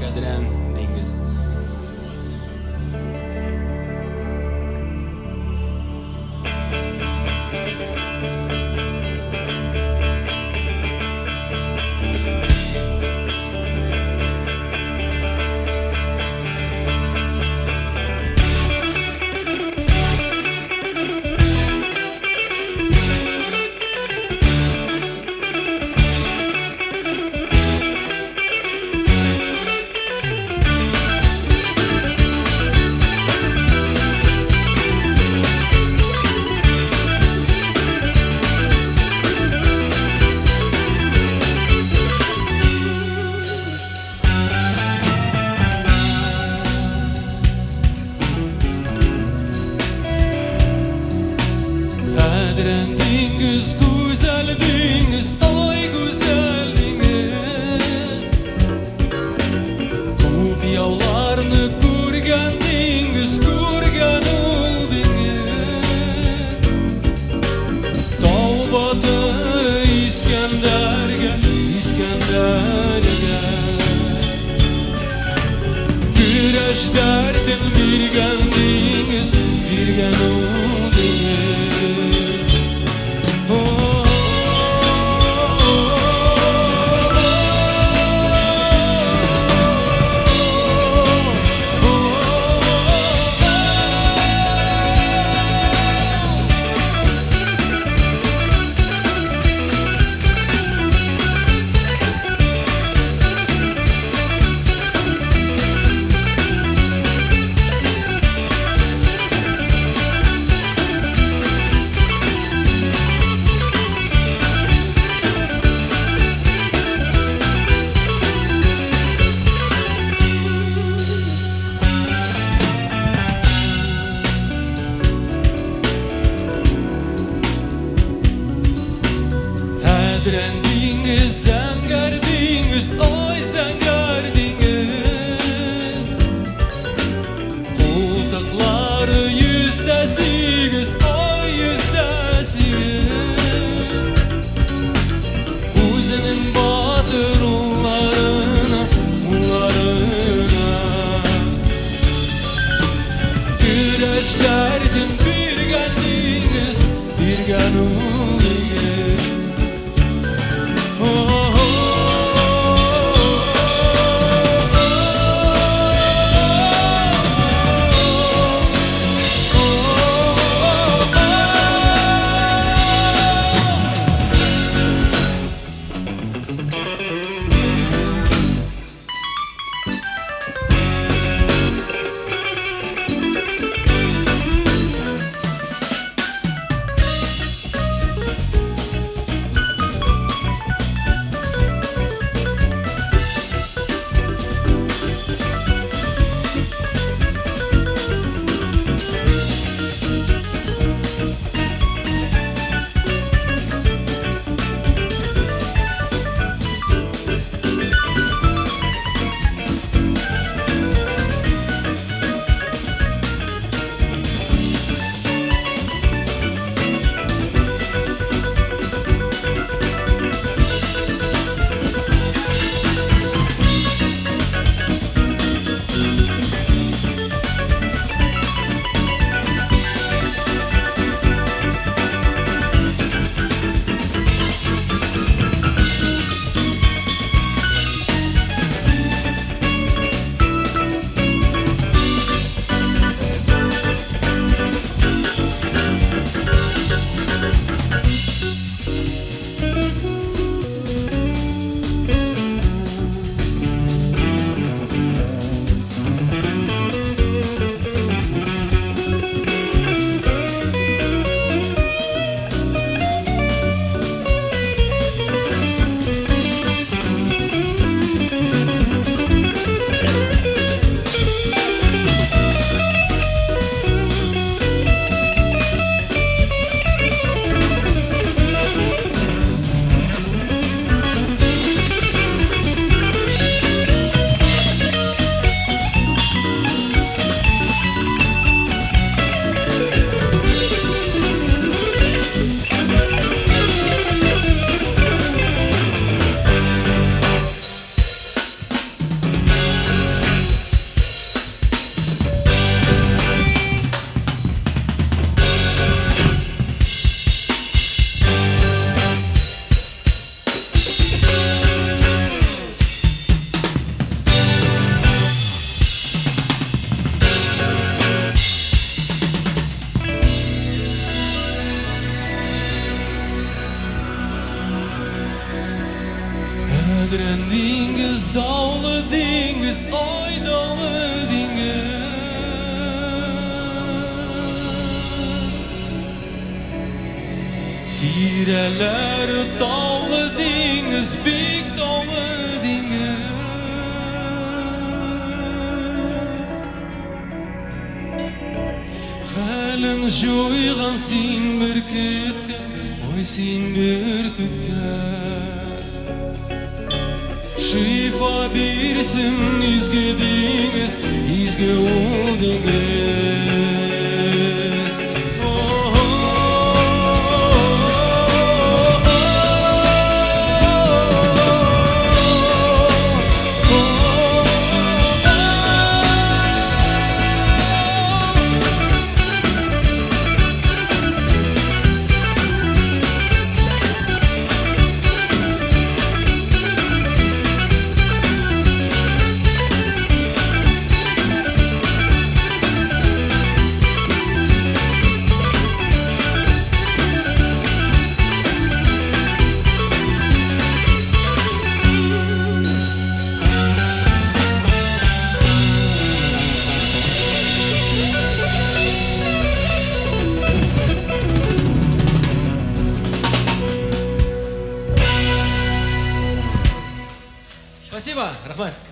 Kadren Dengiz. Kadren Dengiz, güzel Dengiz, ay güzel Dengiz. Ko'p yovlarni ko'rgan Dengiz, ko'rgan ol Dengiz. Tog' botir Iskandarga, Iskandarga. Kurash dardin bergan Dengiz, bergan ol Dengiz. Kadren Dengiz, zangar Dengiz, oy zangar Dengiz. Qo'ltiqlari 108, oy 108. O'zining botir ullarini, kurash dardin bergan Dengiz, bergan ul Dengiz. Biz dağlı dengiz, ay dağlı dengiz. Tireler dağlı dengiz, bek dağlı dengiz. Halin joygan sen bürkütke, oy sen bürkütke. Şifa birsin izgi dengiz, izgi ol dengiz. Спасибо, Рахмат.